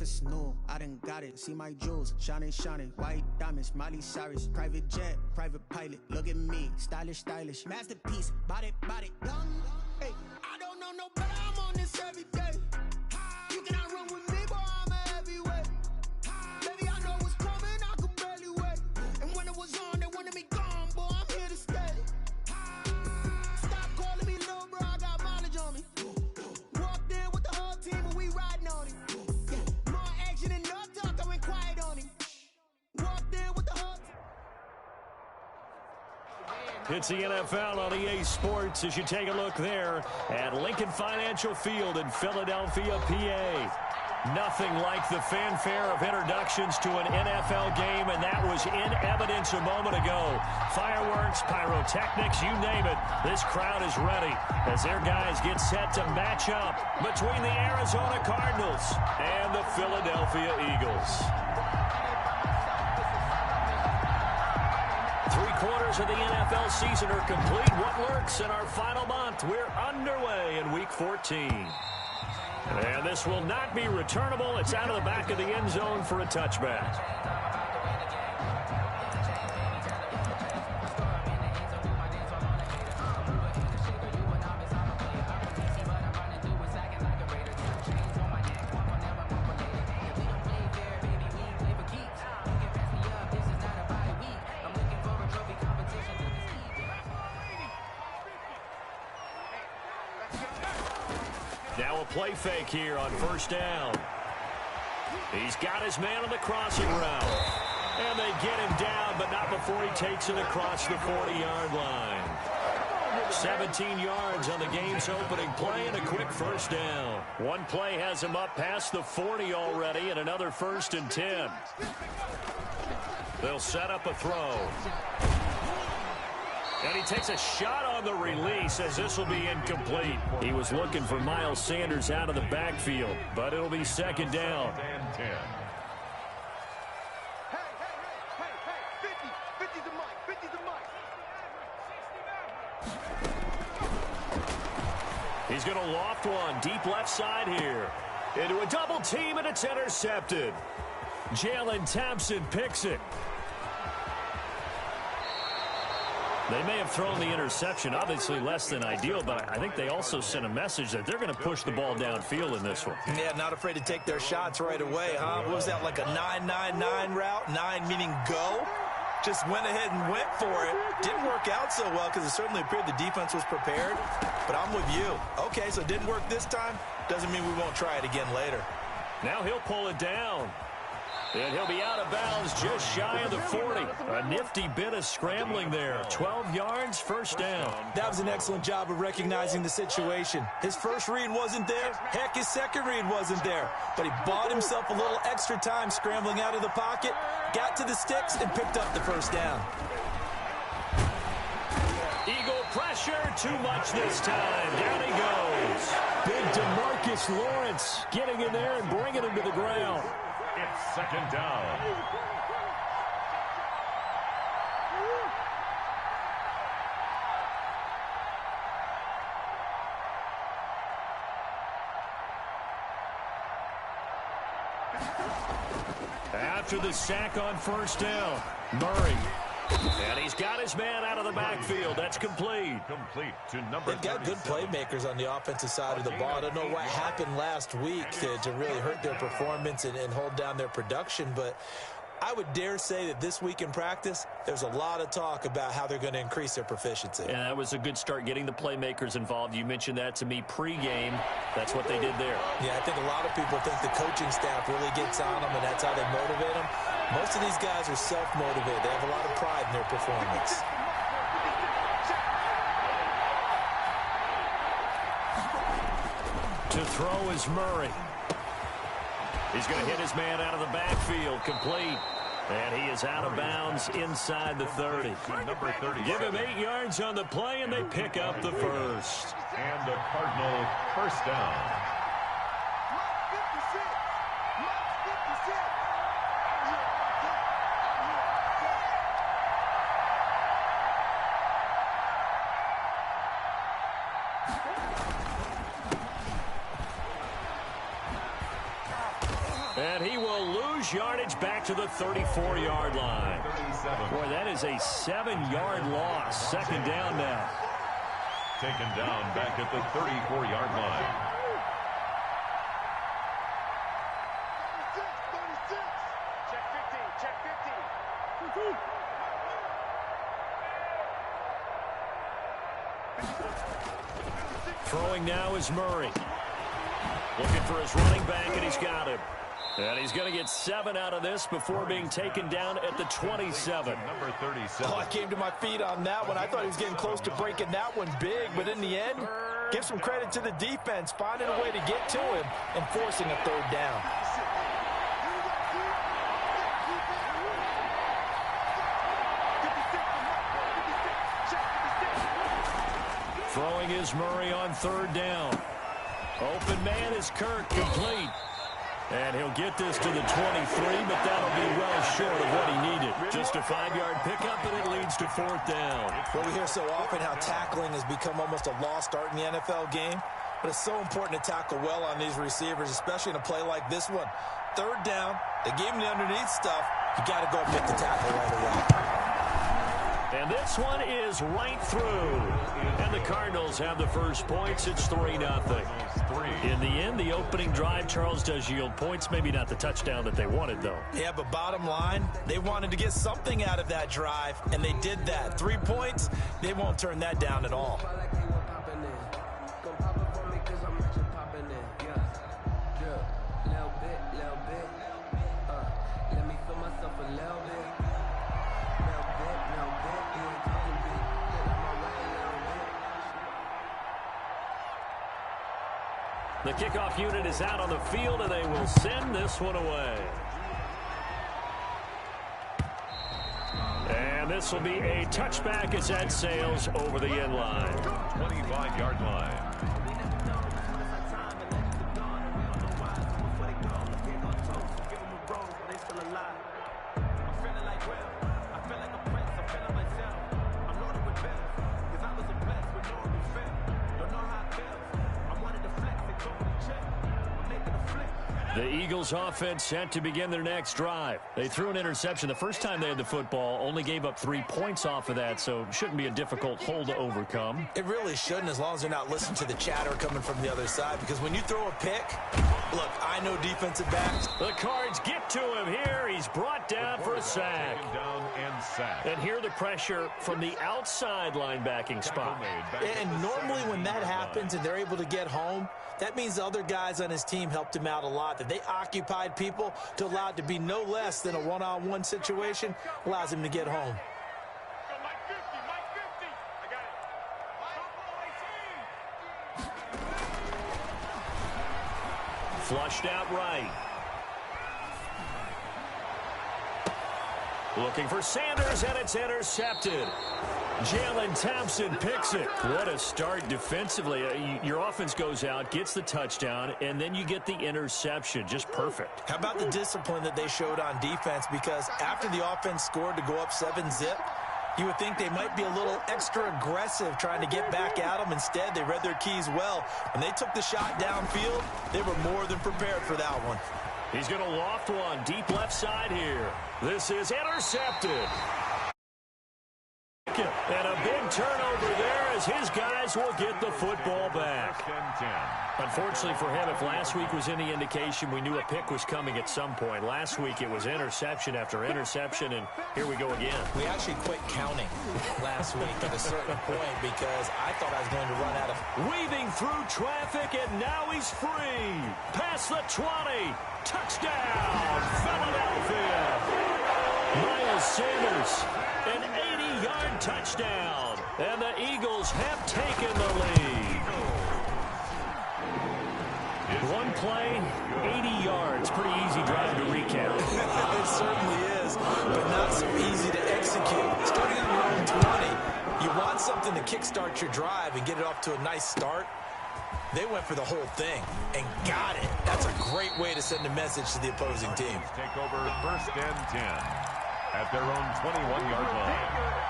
breakfast new. I done got it. See my jewels, shining, shining. White diamonds, Miley Cyrus. Private jet, private pilot. Look at me, stylish, stylish. Masterpiece, body, body, young. Hey, I don't know no better. I'm on this every day. You cannot run with me, boy. I'm a heavyweight. Baby, I know what's coming. I could barely wait. And when it was on, they wanted me gone, boy. I'm here to stay. Stop calling me little bro. I got mileage on me. Walked in with the whole team and we riding on him. Yeah, more action and no talk. I went quiet on him. Walked in with the whole team. It's the NFL on EA Sports as you take a look there at Lincoln Financial Field in Philadelphia, PA. Nothing like the fanfare of introductions to an NFL game, and that was in evidence a moment ago. Fireworks, pyrotechnics, you name it. This crowd is ready as their guys get set to match up between the Arizona Cardinals and the Philadelphia Eagles. 3/4 of the NFL season are complete. What lurks in our final month? We're underway in Week 14. And this will not be returnable. It's out of the back of the end zone for a touchback. Now a play fake here on first down. He's got his man on the crossing route. And they get him down, but not before he takes it across the 40-yard line. 17 yards on the game's opening play and a quick first down. One play has him up past the 40 already and another 1st and 10. They'll set up a throw. And he takes a shot on the release as this will be incomplete. He was looking for Miles Sanders out of the backfield, but it'll be 2nd down. He's going to loft one deep left side here. Into a double team, and it's intercepted. Jalen Thompson picks it. They may have thrown the interception, obviously less than ideal, but I think they also sent a message that they're going to push the ball downfield in this one. Yeah, not afraid to take their shots right away, huh? What was that, like a 9-9-9 route? 9 meaning go? Just went ahead and went for it. Didn't work out so well because it certainly appeared the defense was prepared. But I'm with you. Okay, so it didn't work this time. Doesn't mean we won't try it again later. Now he'll pull it down. And he'll be out of bounds just shy of the 40. A nifty bit of scrambling there. 12 yards, first down. That was an excellent job of recognizing the situation. His first read wasn't there. Heck, his second read wasn't there. But he bought himself a little extra time scrambling out of the pocket, got to the sticks, and picked up the first down. Eagle pressure, too much this time. Down he goes. Big DeMarcus Lawrence getting in there and bringing him to the ground. It's 2nd down. After the sack on first down, Murray. And he's got his man out of the backfield. That's complete. Complete to number They've got good playmakers on the offensive side of the ball. I don't know what happened last week to really hurt their performance and hold down their production, but I would dare say that this week in practice, there's a lot of talk about how they're going to increase their proficiency. Yeah, that was a good start getting the playmakers involved. You mentioned that to me pregame. That's what they did there. Yeah, I think a lot of people think the coaching staff really gets on them, and that's how they motivate them. Most of these guys are self-motivated. They have a lot of pride in their performance. To throw is Murray. He's going to hit his man out of the backfield, complete. And he is out of bounds inside the 30. Number 30. Give him 8 yards on the play, and they pick up the first. And the Cardinal first down. And he will lose yardage back to the 34-yard line. 37. Boy, that is a 7-yard loss. Second down now. Taken down back at the 34-yard line. Check 15. Throwing now is Murray. Looking for his running back, and he's got him. And he's going to get 7 out of this before being taken down at the 27. Number 37. Oh, I came to my feet on that one. I thought he was getting close to breaking that one big, but in the end, give some credit to the defense, finding a way to get to him and forcing a third down. Throwing is Murray on third down. Open man is Kirk, complete. And he'll get this to the 23, but that'll be well short of what he needed. Just a 5-yard pickup, and it leads to fourth down. Well, we hear so often how tackling has become almost a lost art in the NFL game, but it's so important to tackle well on these receivers, especially in a play like this one. Third down, they gave him the underneath stuff. You got to go and make the tackle right away. And this one is right through. And the Cardinals have the first points. It's 3-0. In the end, the opening drive, Charles, does yield points. Maybe not the touchdown that they wanted, though. Yeah, but bottom line, they wanted to get something out of that drive, and they did that. 3 points, they won't turn that down at all. The kickoff unit is out on the field, and they will send this one away. And this will be a touchback as that sails over the end line. 25-yard line. The Eagles offense set to begin their next drive. They threw an interception the first time they had the football, only gave up 3 points off of that, so shouldn't be a difficult hole to overcome. It really shouldn't, as long as they're not listening to the chatter coming from the other side, because when you throw a pick, look, I know defensive backs. The Cards get to him here. He's brought down for a sack. Down and sack. And here the pressure from the outside linebacking spot. And normally when that happens and they're able to get home, that means the other guys on his team helped him out a lot. That they occupied people to allow it to be no less than a one-on-one situation allows him to get home. Flushed out right. Looking for Sanders, and it's intercepted. Jalen Thompson picks it. What a start defensively. Your offense goes out, gets the touchdown, and then you get the interception. Just perfect. How about the discipline that they showed on defense? Because after the offense scored to go up 7-zip, you would think they might be a little extra aggressive trying to get back at them. Instead, they read their keys well. When they took the shot downfield, they were more than prepared for that one. He's going to loft one deep left side here. This is intercepted. And a big turnover there as his guys will get the football back. Unfortunately for him, if last week was any indication, we knew a pick was coming at some point. Last week it was interception after interception, and here we go again. We actually quit counting last week at a certain point because I thought I was going to run out of... Weaving through traffic, and now he's free. Past the 20. Touchdown, Philadelphia. Miles Sanders, an 80-yard touchdown, and the Eagles have taken the lead. One play, 80 yards. Pretty easy drive to recount. It certainly is, but not so easy to execute. Starting on your own 20, you want something to kickstart your drive and get it off to a nice start. They went for the whole thing and got it. That's a great way to send a message to the opposing team. Take over first and 10 at their own 21-yard line.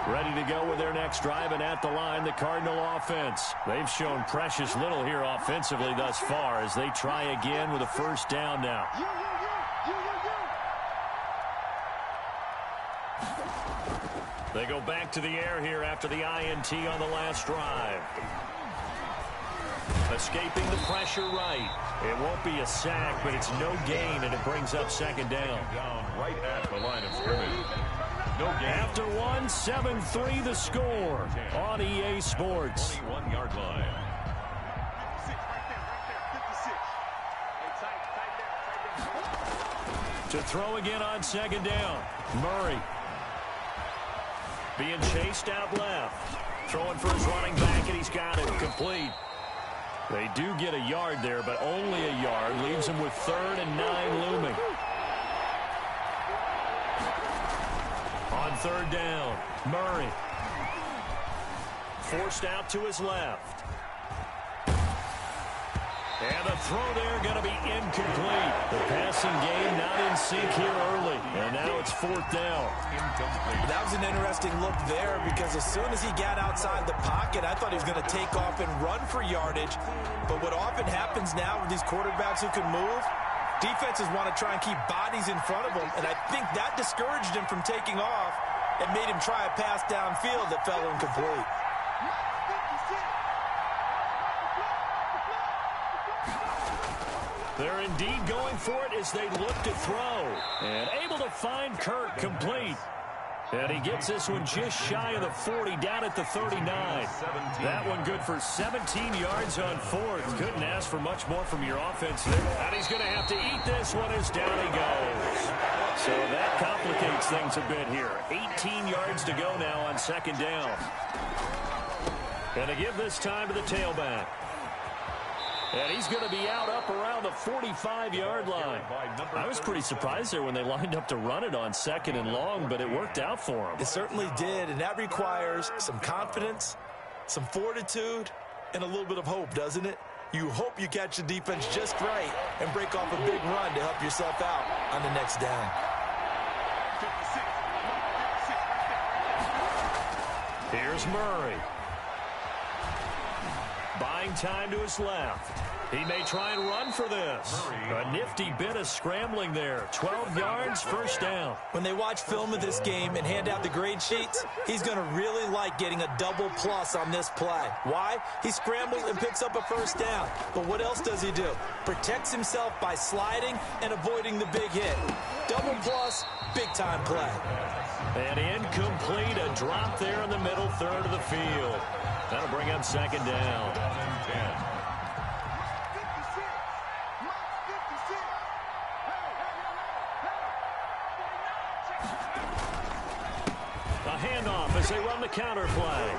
Ready to go with their next drive, and at the line, the Cardinal offense. They've shown precious little here offensively thus far as they try again with a first down now. They go back to the air here after the INT on the last drive. Escaping the pressure right. It won't be a sack, but it's no gain, and it brings up second down. Right at the line of scrimmage. No gain. After one, 7-3 the score on EA Sports. 21-yard line. To throw again on second down. Murray. Being chased out left. Throwing for his running back, and he's got it complete. They do get a yard there, but only a yard. Leaves him with 3rd and 9 looming. On 3rd down, Murray. Forced out to his left. And the throw there going to be incomplete. The passing game not in sync here early. And now it's 4th down. Incomplete. That was an interesting look there because as soon as he got outside the pocket, I thought he was going to take off and run for yardage. But what often happens now with these quarterbacks who can move, defenses want to try and keep bodies in front of them. And I think that discouraged him from taking off and made him try a pass downfield that fell incomplete. They're indeed going for it as they look to throw. And able to find Kirk complete. And he gets this one just shy of the 40, down at the 39. That one good for 17 yards on 4th. Couldn't ask for much more from your offense there. And he's going to have to eat this one as down he goes. So that complicates things a bit here. 18 yards to go now on 2nd down. And to give this time to the tailback. And he's going to be out up around the 45-yard line. I was pretty surprised there when they lined up to run it on 2nd and long, but it worked out for him. It certainly did, and that requires some confidence, some fortitude, and a little bit of hope, doesn't it? You hope you catch the defense just right and break off a big run to help yourself out on the next down. Here's Murray. Buying time to his left. He may try and run for this. A nifty bit of scrambling there. 12 yards, first down. When they watch film of this game and hand out the grade sheets, he's going to really like getting a double plus on this play. Why? He scrambles and picks up a first down. But what else does he do? Protects himself by sliding and avoiding the big hit. Double plus, big-time play. And incomplete, a drop there in the middle third of the field. That'll bring up second down. A handoff as they run the counter play.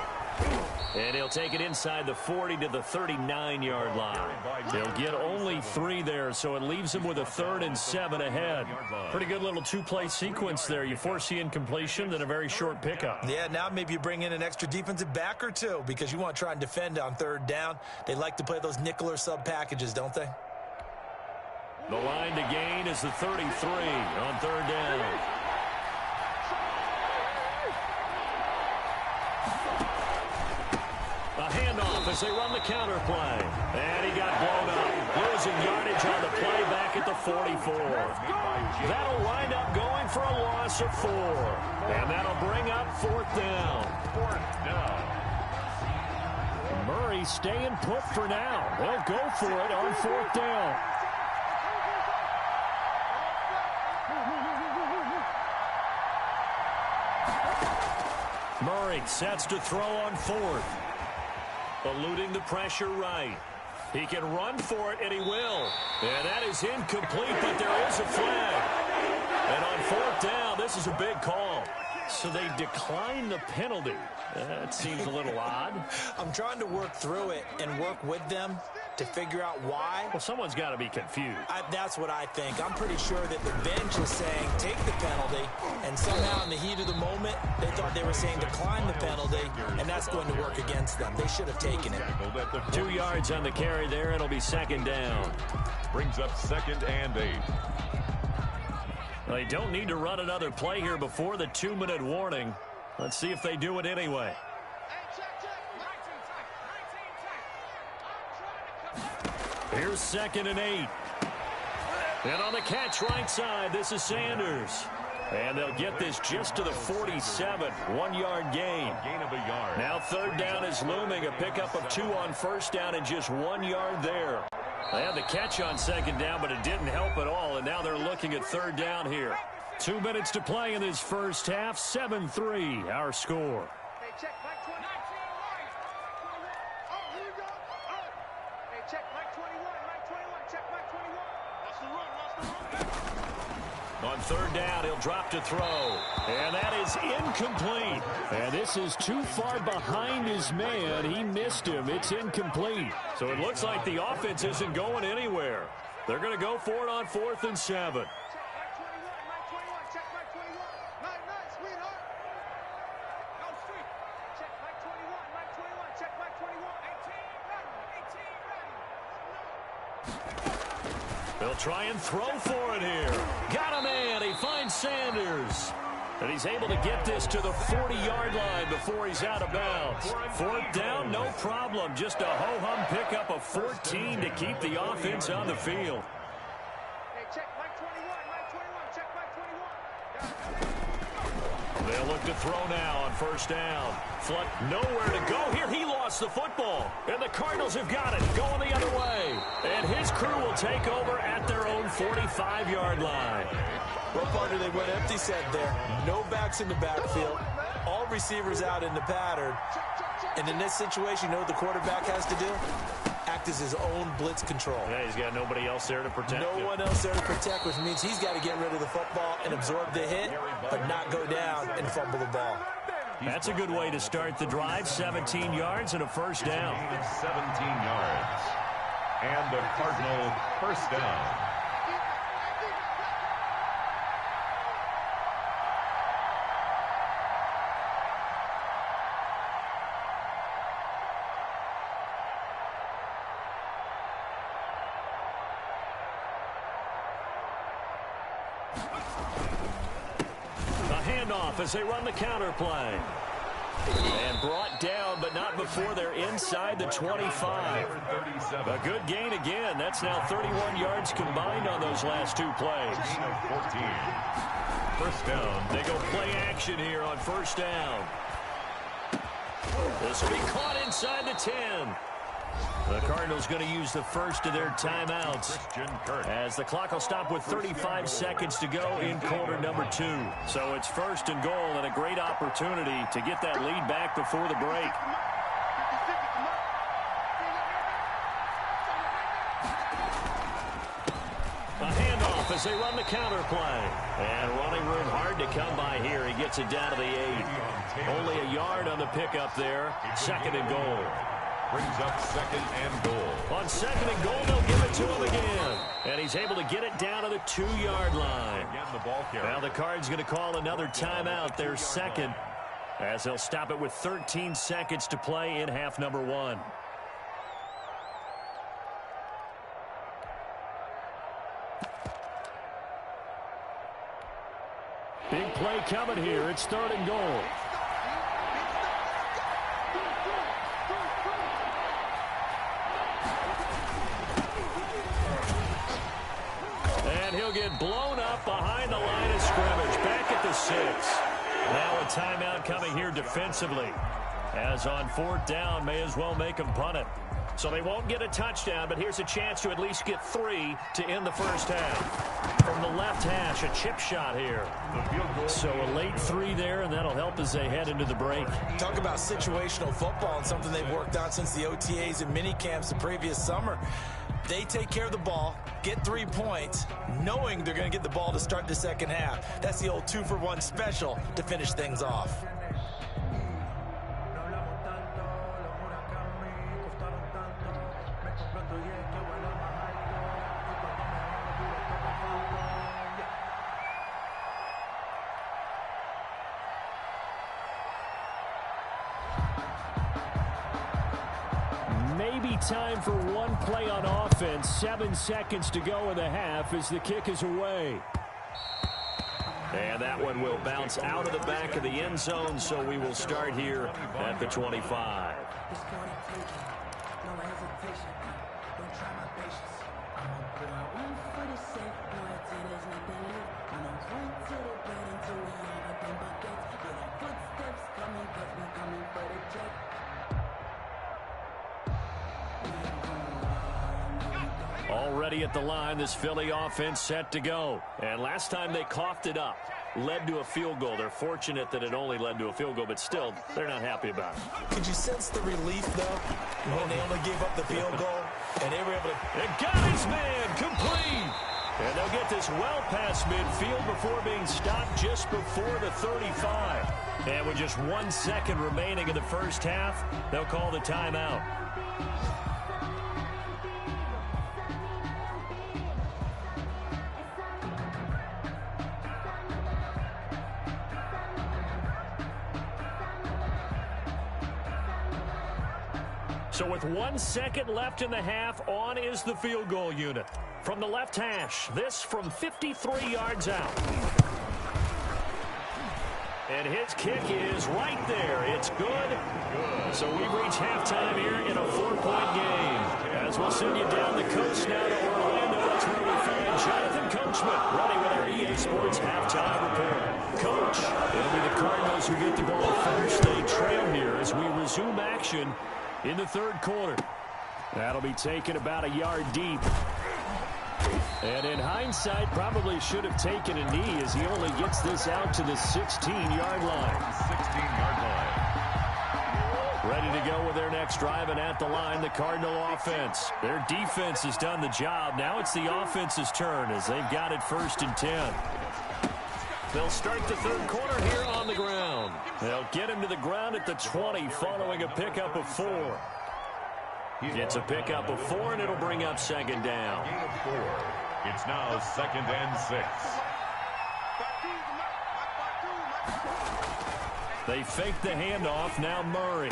And he'll take it inside the 40 to the 39-yard line. They'll get only 3 there, so it leaves him with a 3rd and 7 ahead. Pretty good little 2-play sequence there. You force the incompletion, then a very short pickup. Yeah, now maybe you bring in an extra defensive back or two because you want to try and defend on 3rd down. They like to play those nickel or sub packages, don't they? The line to gain is the 33 on 3rd down. A handoff as they run the counter play. And he got blown up. Losing yardage on the play back at the 44. That'll wind up going for a loss of 4. And that'll bring up 4th down. 4th down. Murray staying put for now. They'll go for it on 4th down. Murray sets to throw on 4th. Eluding the pressure right. He can run for it, and he will. And that is incomplete, but there is a flag. And on 4th down, this is a big call. So they decline the penalty. That seems a little odd. I'm trying to work through it and work with them to figure out why. Well, someone's got to be confused. That's what I think. I'm pretty sure that the bench is saying take the penalty, and somehow in the heat of the moment, they thought they were saying decline the penalty, and that's going to work against them. They should have taken it. 2 yards on the carry there. It'll be second down. Brings up 2nd and 8. They don't need to run another play here before the 2-minute warning. Let's see if they do it anyway. Here's 2nd and 8. And on the catch right side, this is Sanders. And they'll get this just to the 47. 1-yard gain. Gain of a yard. Now 3rd down is looming. A pickup of 2 on 1st down and just 1 yard there. They had the catch on 2nd down, but it didn't help at all. And now they're looking at 3rd down here. 2 minutes to play in this first half. 7-3, our score. On 3rd down, he'll drop to throw. And that is incomplete. And this is too far behind his man. He missed him. It's incomplete. So it looks like the offense isn't going anywhere. They're going to go for it on 4th and 7. They'll try and throw for it here. Got a man. He finds Sanders. And he's able to get this to the 40-yard line before he's out of bounds. 4th down, no problem. Just a ho-hum pickup of 14 to keep the offense on the field. They'll look to throw now on 1st down. Flood nowhere to go here. He lost the football. And the Cardinals have got it. Going the other way. And his crew will take over at their own 45-yard line. Well, partner, they went empty set there. No backs in the backfield. All receivers out in the pattern. And in this situation, you know what the quarterback has to do? Act as his own blitz control. Yeah, he's got nobody else there to protect him. No one else there to protect, which means he's got to get rid of the football and absorb the hit, but not go down and fumble the ball. That's a good way to start the drive. 17 yards and a 1st down. 17 yards. And the Cardinal 1st down. As they run the counter play. And brought down, but not before they're inside the 25. A good gain again. That's now 31 yards combined on those last 2 plays. Gain of 14. 1st down. They go play action here on 1st down. This will be caught inside the 10. The Cardinals going to use the first of their timeouts as the clock will stop with 35 seconds to go in quarter number 2. So it's 1st and goal and a great opportunity to get that lead back before the break. A handoff as they run the counter play. And running room hard to come by here. He gets it down to the 8. Only a yard on the pickup there. 2nd and goal. Brings up 2nd and goal. On 2nd and goal, they'll give it to him again. And he's able to get it down to the 2-yard line. Again, the ball carrier. Now the Cards going to call another timeout. Their 2nd, as they'll stop it with 13 seconds to play in half number 1. Big play coming here. It's 3rd and goal. And he'll get blown up behind the line of scrimmage. Back at the 6. Now a timeout coming here defensively. As on 4th down, may as well make them punt it. So they won't get a touchdown, but here's a chance to at least get 3 to end the first half. From the left hash, a chip shot here. So a late 3 there, and that'll help as they head into the break. Talk about situational football and something they've worked on since the OTAs and mini camps the previous summer. They take care of the ball, get 3 points, knowing they're going to get the ball to start the second half. That's the old 2-for-1 special to finish things off. Maybe time for one play on offense. 7 seconds to go in the half as the kick is away. And that one will bounce out of the back of the end zone, so we will start here at the 25. Already at the line, this Philly offense set to go. And last time they coughed it up, led to a field goal. They're fortunate that it only led to a field goal, but still, they're not happy about it. Could you sense the relief, though, when they only gave up the field goal and they were able to... And got his man, complete. And they'll get this well past midfield before being stopped just before the 35. And with just 1 second remaining in the first half, they'll call the timeout. So with 1 second left in the half, on is the field goal unit. From the left hash, this from 53 yards out. And his kick is right there. It's good. So we reach halftime here in a 4-point game. As we'll send you down the coast now to Orlando. That's where we find Jonathan Coachman running with our EA Sports halftime report. Coach, it'll be the Cardinals who get the ball first. They trail here as we resume action in the third quarter. That'll be taken about a yard deep. And in hindsight, probably should have taken a knee as he only gets this out to the 16-yard line. 16-yard line. Ready to go with their next drive, and at the line, the Cardinal offense. Their defense has done the job. Now it's the offense's turn as they've got it 1st and 10. They'll start the third quarter here on the ground. They'll get him to the ground at the 20 following a pickup of 4. It's a pickup of 4, and it'll bring up 2nd down. Gain of 4. It's now 2nd and 6. They fake the handoff. Now Murray.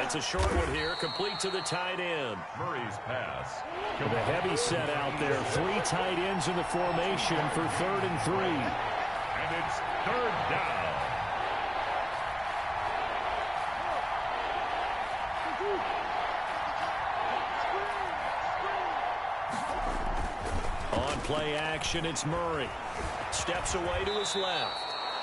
It's a short one here, complete to the tight end. Murray's pass. The heavy set out there. 3 tight ends in the formation for 3rd and 3. And it's 3rd down. On play action, it's Murray. Steps away to his left.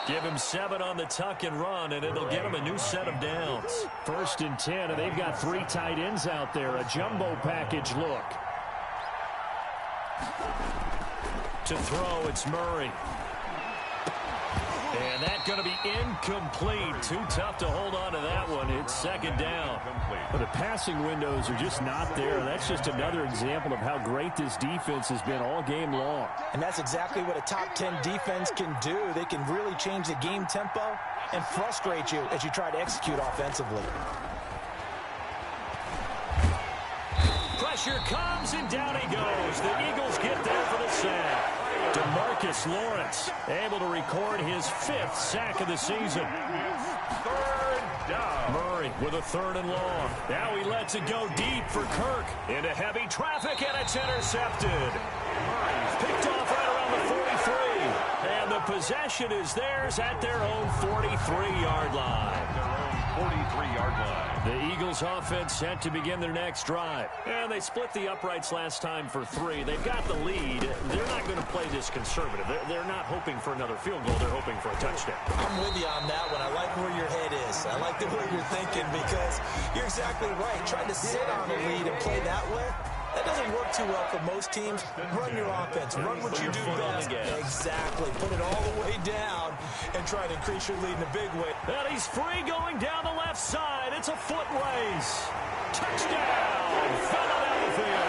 Give him 7 on the tuck and run, and it'll get him a new set of downs. 1st and 10, and they've got 3 tight ends out there. A jumbo package look. To throw, it's Murray. And that's going to be incomplete. Too tough to hold on to that one. It's 2nd down. But the passing windows are just not there. That's just another example of how great this defense has been all game long. And that's exactly what a top 10 defense can do. They can really change the game tempo and frustrate you as you try to execute offensively. Pressure comes, and down he goes. The Eagles get there for the sack. DeMarcus Lawrence able to record his 5th sack of the season. 3rd down. Murray with a 3rd and long. Now he lets it go deep for Kirk. Into heavy traffic, and it's intercepted. Murray's picked off right around the 43. And the possession is theirs at their own 43-yard line. Their own 43-yard line. The Eagles offense set to begin their next drive. And they split the uprights last time for 3. They've got the lead. They're not going to play this conservative. They're not hoping for another field goal. They're hoping for a touchdown. I'm with you on that one. I like where your head is. I like the way you're thinking because you're exactly right. Trying to sit on the lead and play that way, that doesn't work too well for most teams. Run your offense. Run what you do best. Exactly. Put it all the way down and try to increase your lead in a big way. And he's free going down the left side. It's a foot race. Touchdown, Philadelphia.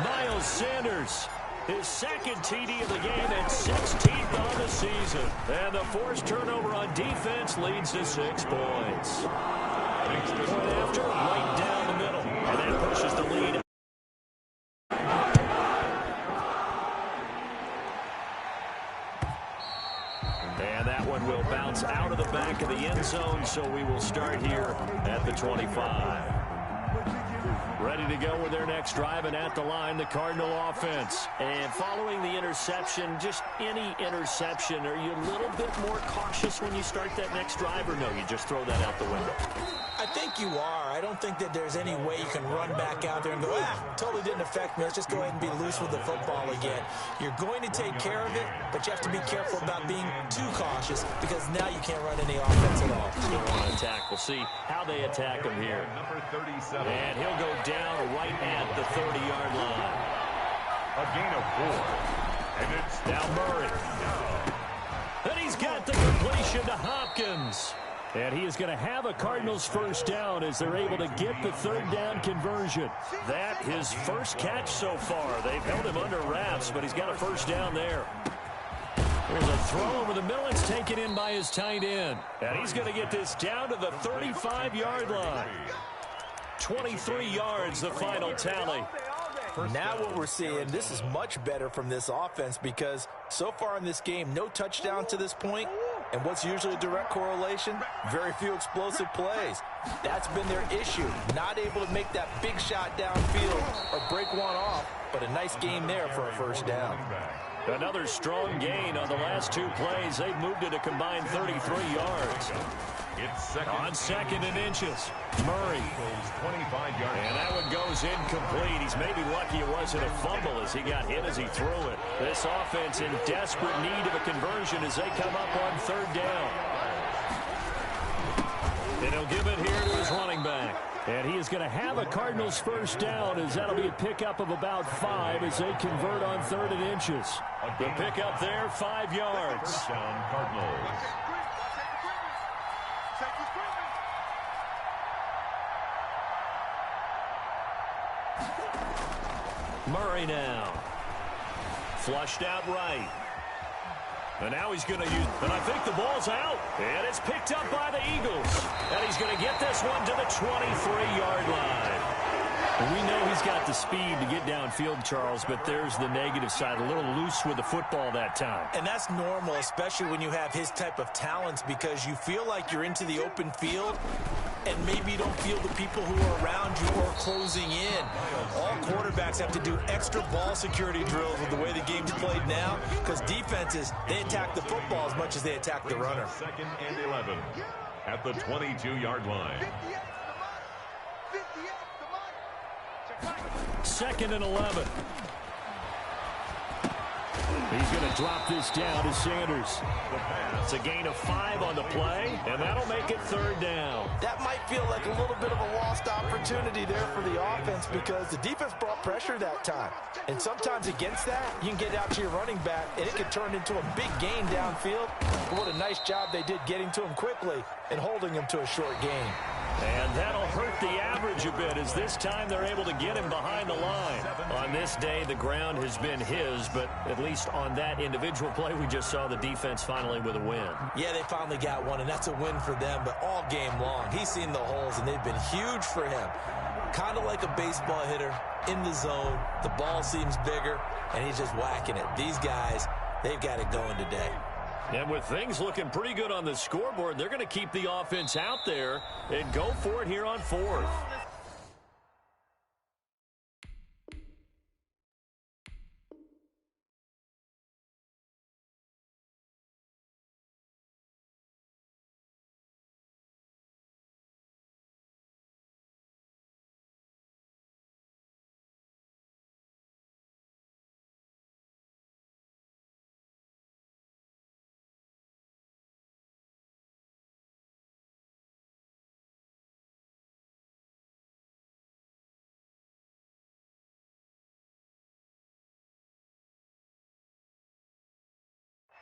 Miles Sanders, his 2nd TD of the game and 16th on the season. And the forced turnover on defense leads to 6 points. Point after, right down the middle. And that pushes the lead. And that one will bounce out of the back of the end zone, so we will start here at the 25. Ready to go with their next drive, and at the line, the Cardinal offense. And following the interception, just any interception, are you a little bit more cautious when you start that next drive, or no, you just throw that out the window? I think you are. I don't think that there's any way you can run back out there and go, totally didn't affect me. Let's just go ahead and be loose with the football again. You're going to take care of it, but you have to be careful about being too cautious because now you can't run any offense at all. Still want to attack. We'll see how they attack him here. Number 37. And he'll go down right at the 30-yard line. A gain of 4. And it's Now Murray. And he's got the completion to Hopkins. And he is going to have a Cardinals first down as they're able to get the third down conversion. That his first catch so far. They've held him under wraps, but he's got a first down there. There's a throw over the middle. It's taken in by his tight end. And he's going to get this down to the 35-yard line. 23 yards, the final tally. Now what we're seeing, this is much better from this offense because so far in this game, no touchdown to this point. And what's usually a direct correlation? Very few explosive plays. That's been their issue. Not able to make that big shot downfield or break one off, but a nice game there for a first down. Another strong gain on the last two plays. They've moved it a combined 33 yards. It's On second and inches. Murray. 25 yards. And that one goes incomplete. He's maybe lucky it wasn't a fumble as he got hit as he threw it. This offense in desperate need of a conversion as they come up on third down. And he'll give it here to his running back. And he is going to have a Cardinals first down as that'll be a pickup of about 5 as they convert on third and inches. The pickup there, 5 yards. First down, Cardinals. Murray now. Flushed out right. And now he's going to use, and I think the ball's out. And it's picked up by the Eagles. And he's going to get this one to the 23-yard line. We know he's got the speed to get downfield, Charles, but there's the negative side. A little loose with the football that time. And that's normal, especially when you have his type of talents, because you feel like you're into the open field and maybe you don't feel the people who are around you or closing in. All quarterbacks have to do extra ball security drills with the way the game's played now, because defenses, they attack the football as much as they attack the runner. Second and 11 at the 22-yard line. Second and 11. He's going to drop this down to Sanders. It's a gain of 5 on the play, and that'll make it third down. That might feel like a little bit of a lost opportunity there for the offense because the defense brought pressure that time. And sometimes against that, you can get out to your running back, and it could turn into a big gain downfield. But what a nice job they did getting to him quickly and holding him to a short gain. And that'll hurt the average a bit as this time they're able to get him behind the line. On this day, the ground has been his, but at least on that individual play, we just saw the defense finally with a win. Yeah, they finally got one, and that's a win for them, but all game long, he's seen the holes, and they've been huge for him. Kind of like a baseball hitter in the zone. The ball seems bigger, and he's just whacking it. These guys, they've got it going today. And with things looking pretty good on the scoreboard, they're going to keep the offense out there and go for it here on fourth.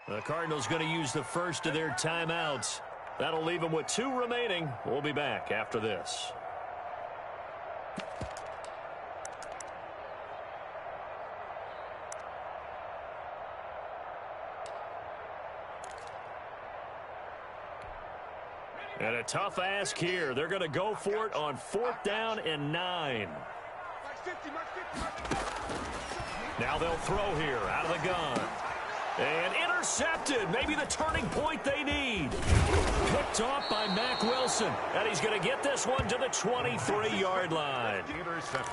The Cardinals going to use the first of their timeouts. That'll leave them with 2 remaining. We'll be back after this. And a tough ask here. They're going to go for it on 4th down and 9. Now they'll throw here out of the gun. And intercepted. Maybe the turning point they need. Picked off by Mack Wilson. And he's going to get this one to the 23-yard line.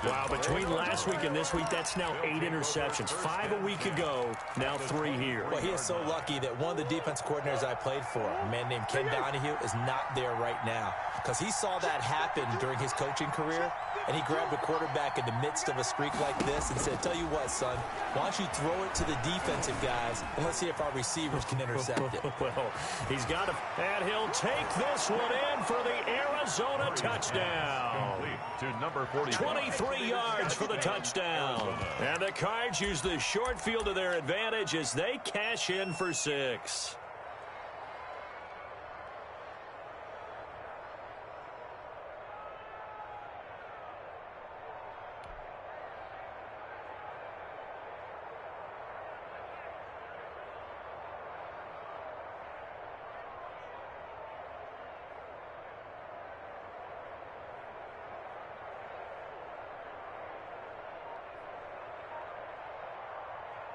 Wow, between last week and this week, that's now 8 interceptions. 5 a week ago, now 3 here. Well, he is so lucky that one of the defense coordinators I played for, a man named Ken Donahue, is not there right now. Because he saw that happen during his coaching career, and he grabbed a quarterback in the midst of a streak like this and said, tell you what, son, why don't you throw it to the defensive guys, and let's see if our receivers can intercept it. Well, he's got to, and he'll take this one in for the Arizona touchdown. To number 23 yards for the touchdown. And the Cards use the short field to their advantage as they cash in for 6.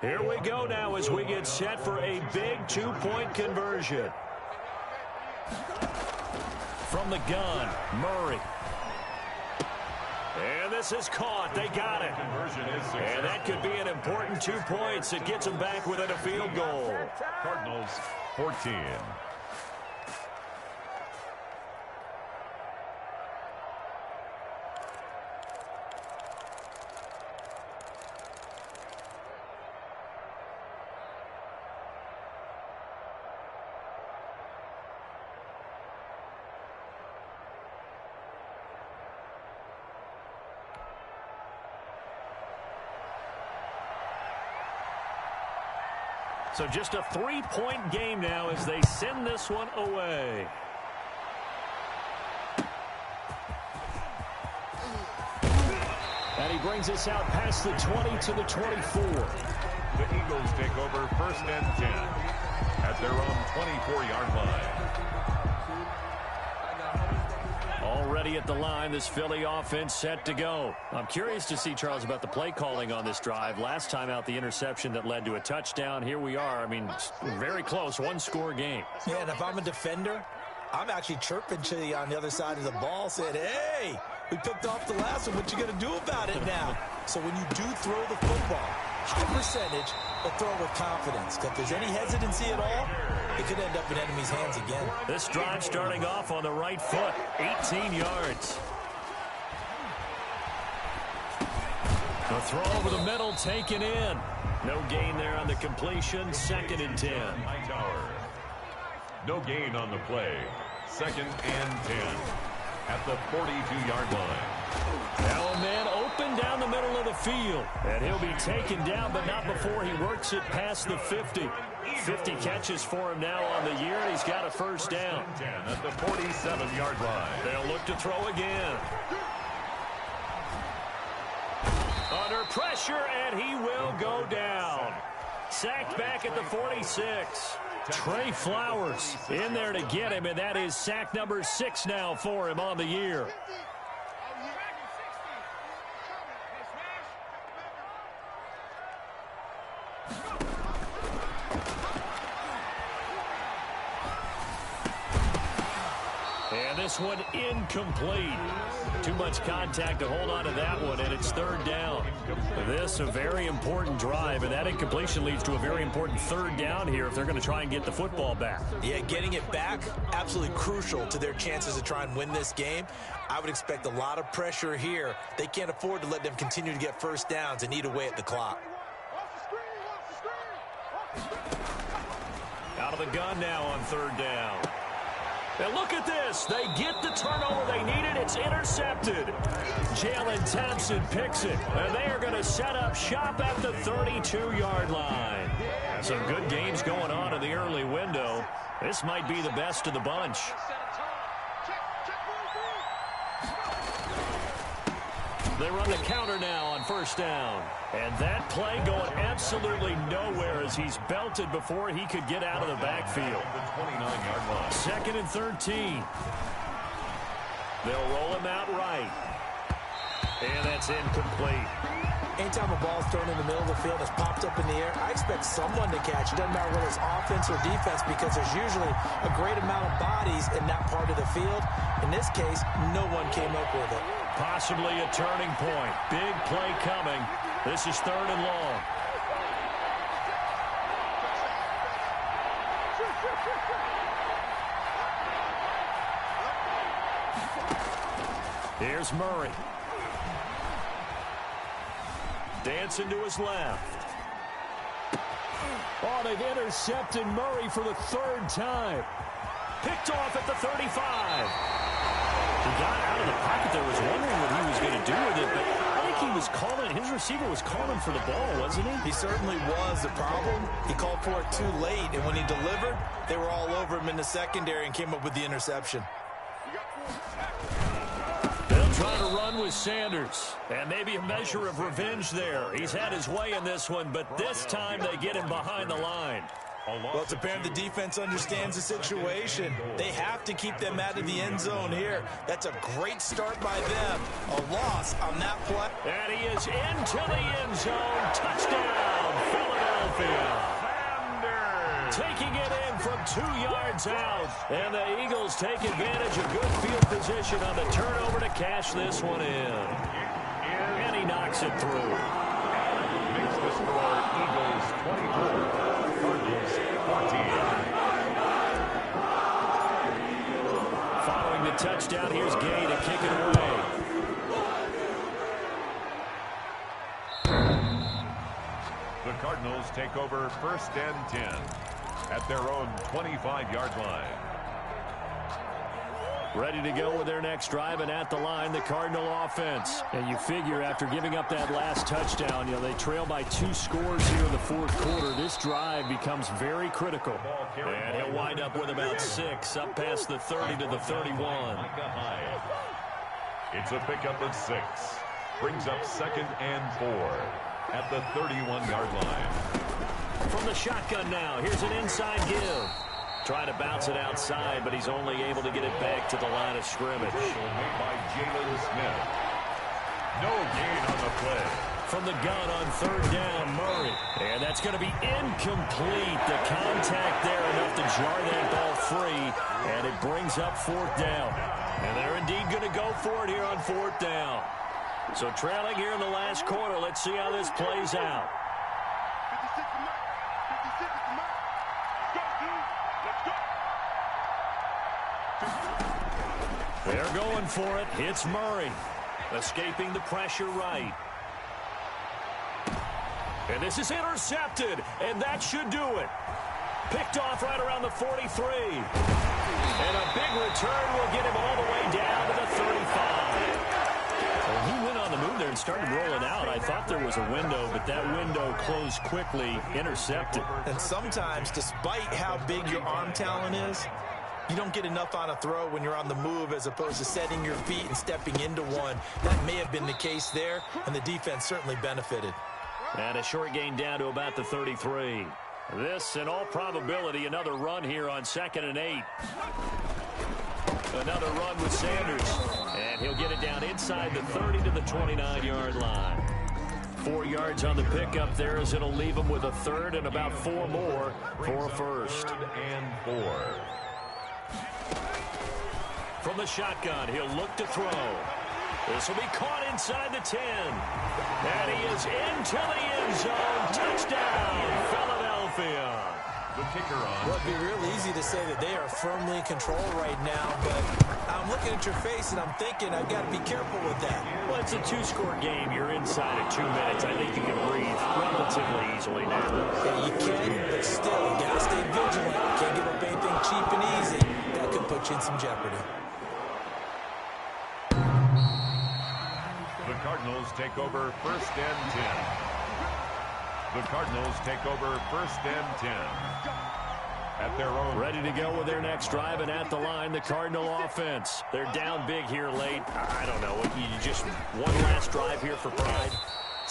Here we go now as we get set for a big 2-point conversion. From the gun, Murray. And this is caught. They got it. And that could be an important 2 points. It gets them back within a field goal. Cardinals 14. So just a 3-point game now as they send this one away. And he brings us out past the 20 to the 24. The Eagles take over 1st and 10 at their own 24-yard line. Already at the line, this Philly offense set to go. I'm curious to see, Charles, about the play calling on this drive. Last time out, the interception that led to a touchdown. Here we are. I mean, very close, 1-score game. Yeah, and if I'm a defender, I'm actually chirping to you on the other side of the ball, saying, hey, we picked off the last one. What you going to do about it now? So when you do throw the football, high percentage, but throw with confidence. If there's any hesitancy at all, it could end up in enemy's hands again. This drive starting off on the right foot, 18 yards. The throw over the middle taken in. No gain there on the completion, 2nd and 10. Hightower. No gain on the play. 2nd and 10 at the 42-yard line. Now a man open down the middle of the field. And he'll be taken down, but not before he works it past the 50. 50 catches for him now on the year. He's got a 1st down. 10 at the 47-yard line. They'll look to throw again. Under pressure, and he will go down. Sacked back at the 46. Trey Flowers in there to get him, and that is sack number 6 now for him on the year. And this one incomplete. Too much contact to hold on to that one, and it's 3rd down. This a very important drive, and that incompletion leads to a very important 3rd down here if they're going to try and get the football back. Yeah, getting it back, absolutely crucial to their chances to try and win this game. I would expect a lot of pressure here. They can't afford to let them continue to get 1st downs and eat away at the clock. Out of the gun now on 3rd down. And look at this. They get the turnover they needed. It's intercepted. Jalen Thompson picks it. And they are going to set up shop at the 32-yard line. Some good games going on in the early window. This might be the best of the bunch. They run the counter now on 1st down. And that play going absolutely nowhere as he's belted before he could get out of the backfield. 29-yard line. 2nd and 13. They'll roll him out right. And that's incomplete. Anytime a ball is thrown in the middle of the field, it's popped up in the air, I expect someone to catch it. Doesn't matter whether it's offense or defense, because there's usually a great amount of bodies in that part of the field. In this case, no one came up with it. Possibly a turning point. Big play coming. This is 3rd and long. Here's Murray. Dancing to his left. Oh, they've intercepted Murray for the 3rd time. Picked off at the 35. He got out of the pocket there, was wondering what he was going to do with it, but I think he was calling, his receiver was calling for the ball, wasn't he? He certainly was. The problem, he called for it too late, and when he delivered, they were all over him in the secondary and came up with the interception. They'll try to run with Sanders, and maybe a measure of revenge there. He's had his way in this one, but this time they get him behind the line. Well, it's apparent the defense understands the situation. They have to keep them out of the end zone here. That's a great start by them. A loss on that play. And he is into the end zone. Touchdown, Philadelphia. Taking it in from 2 yards out. And the Eagles take advantage of good field position on the turnover to cash this one in. And he knocks it through. Makes the score Eagles 24. Cardinals 14. Following the touchdown, here's Gay to kick it away. The Cardinals take over 1st and 10 at their own 25-yard line. Ready to go with their next drive, and at the line, the Cardinal offense. And you figure after giving up that last touchdown, they trail by 2 scores here in the 4th quarter. This drive becomes very critical. And he'll wind up with about 6, up past the 30 to the 31. It's a pickup of 6. Brings up 2nd and 4 at the 31-yard line. From the shotgun now, here's an inside give. Trying to bounce it outside, but he's only able to get it back to the line of scrimmage. Made by Jalen Smith. No gain on the play. From the gun on 3rd down, Murray. And that's going to be incomplete. The contact there enough to jar that ball free, and it brings up 4th down. And they're indeed going to go for it here on 4th down. So trailing here in the last quarter, let's see how this plays out. They're going for it. It's Murray. Escaping the pressure right. And this is intercepted. And that should do it. Picked off right around the 43. And a big return will get him all the way down to the 35. Well, he went on the move there and started rolling out. I thought there was a window, but that window closed quickly. Intercepted. And sometimes, despite how big your arm talent is, you don't get enough on a throw when you're on the move as opposed to setting your feet and stepping into one. That may have been the case there, and the defense certainly benefited. And a short gain down to about the 33. This, in all probability, another run here on 2nd and 8. Another run with Sanders. And he'll get it down inside the 30 to the 29-yard line. 4 yards on the pickup there as it'll leave him with a 3rd and about 4 more for a 1st. 3rd and 4. From the shotgun, he'll look to throw. This will be caught inside the 10. And he is into the end zone. Touchdown, Philadelphia. The kicker on. Well, it'd be real easy to say that they are firmly in control right now, but I'm looking at your face and I'm thinking I've got to be careful with that. Well, it's a 2-score game. You're inside at 2 minutes. I think you can breathe relatively easily now. Yeah, you can, but still, you got to stay vigilant. Can't give up anything cheap and easy. That could put you in some jeopardy. The Cardinals take over 1st and 10. The Cardinals take over 1st and 10 at their own. Ready to go with their next drive, and at the line, the Cardinal offense. They're down big here late. I don't know. You just one last drive here for pride.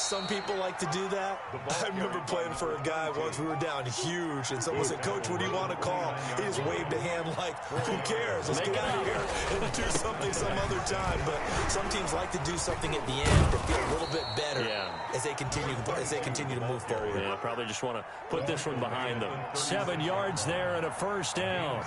Some people like to do that. I remember playing for a guy once. We were down huge, and someone said, "Coach, what do you want to call?" He just waved a hand like, "Who cares? Let's get out of here and do something some other time." But some teams like to do something at the end to feel a little bit better as they continue to move forward. Yeah, probably just want to put this one behind them. 7 yards there and a first down.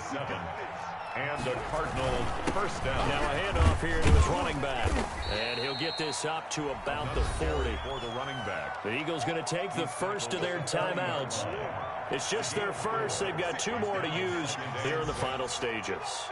And the Cardinals first down. Now a handoff here to his running back. And he'll get this up to about the 40. For the running back. The Eagles going to take the first of their timeouts. It's just their first. They've got 2 more to use here in the final stages.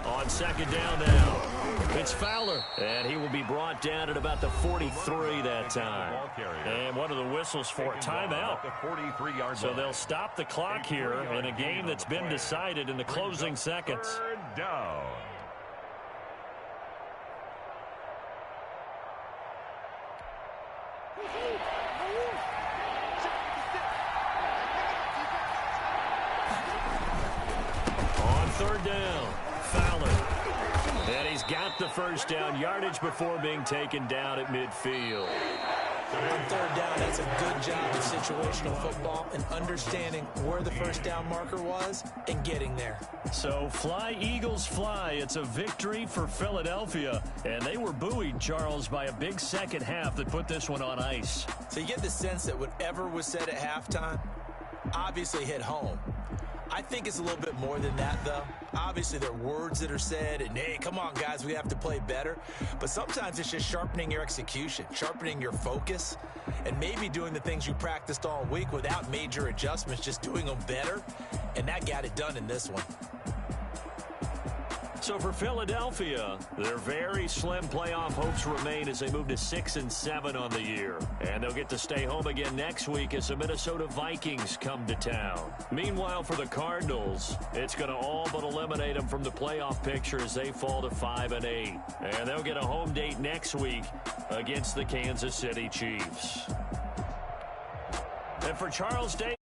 On second down now, it's Fowler, and he will be brought down at about the 43 that time. And one of the whistles for a timeout. So they'll stop the clock here in a game that's been decided in the closing seconds. Third down. On third down, Fowler. And he's got the first down yardage before being taken down at midfield. On third down, that's a good job of situational football and understanding where the first down marker was and getting there. So fly, Eagles, fly. It's a victory for Philadelphia. And they were buoyed, Charles, by a big second half that put this one on ice. So you get the sense that whatever was said at halftime obviously hit home. I think it's a little bit more than that, though. Obviously, there are words that are said, and, hey, come on, guys, we have to play better. But sometimes it's just sharpening your execution, sharpening your focus, and maybe doing the things you practiced all week without major adjustments, just doing them better. And that got it done in this one. So for Philadelphia, their very slim playoff hopes remain as they move to 6-7 on the year. And they'll get to stay home again next week as the Minnesota Vikings come to town. Meanwhile, for the Cardinals, it's going to all but eliminate them from the playoff picture as they fall to 5-8. And they'll get a home date next week against the Kansas City Chiefs. And for Charles Day.